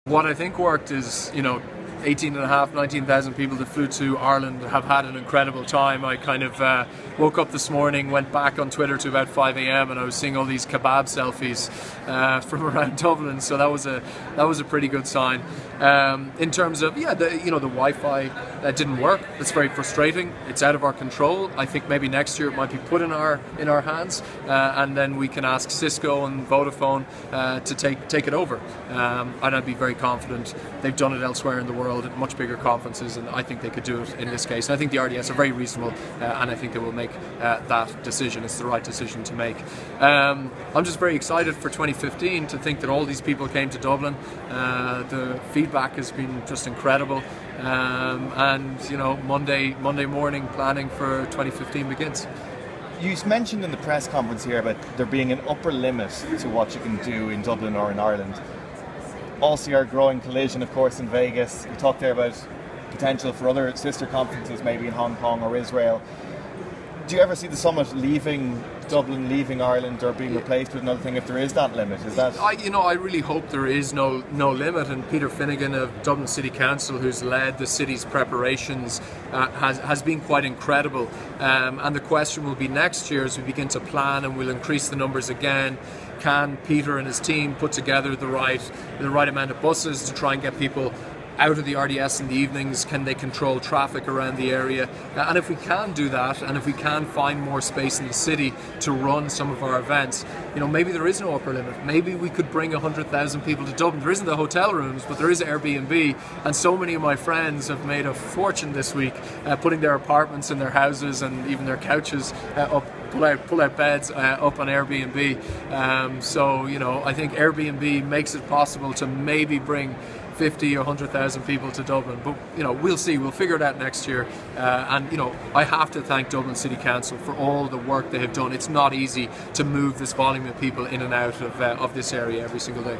What I think worked is, 18,500, 19,000 people that flew to Ireland have had an incredible time. I kind of woke up this morning, went back on Twitter to about 5 AM, and I was seeing all these kebab selfies from around Dublin. So that was a pretty good sign. In terms of the Wi-Fi that didn't work. It's very frustrating. It's out of our control. I think maybe next year it might be put in our hands, and then we can ask Cisco and Vodafone to take it over. And I'd be very confident. They've done it elsewhere in the world at much bigger conferences, and I think they could do it in this case. And I think the RDS are very reasonable, and I think they will make that decision. It's the right decision to make. I'm just very excited for 2015 to think that all these people came to Dublin. The feedback has been just incredible, and Monday morning planning for 2015 begins. You mentioned in the press conference here about there being an upper limit to what you can do in Dublin or in Ireland. Also, your growing collision, of course, in Vegas. You talked there about potential for other sister conferences, maybe in Hong Kong or Israel. Do you ever see the summit leaving Dublin, leaving Ireland, or being replaced with another thing if there is that limit? Is that? I really hope there is no limit. And Peter Finnegan of Dublin City Council, who's led the city's preparations, has been quite incredible. And the question will be next year as we begin to plan, and we'll increase the numbers again. Can Peter and his team put together the right amount of buses to try and get people out of the RDS in the evenings? Can they control traffic around the area? And if we can do that, and if we can find more space in the city to run some of our events, maybe there is no upper limit. Maybe we could bring 100,000 people to Dublin. There isn't the hotel rooms, but there is Airbnb, and so many of my friends have made a fortune this week putting their apartments in their houses and even their couches up, pull out beds up on Airbnb. So I think Airbnb makes it possible to maybe bring 50 or 100,000 people to Dublin, but we'll see. We'll figure it out next year. And I have to thank Dublin City Council for all the work they have done. It's not easy to move this volume of people in and out of this area every single day.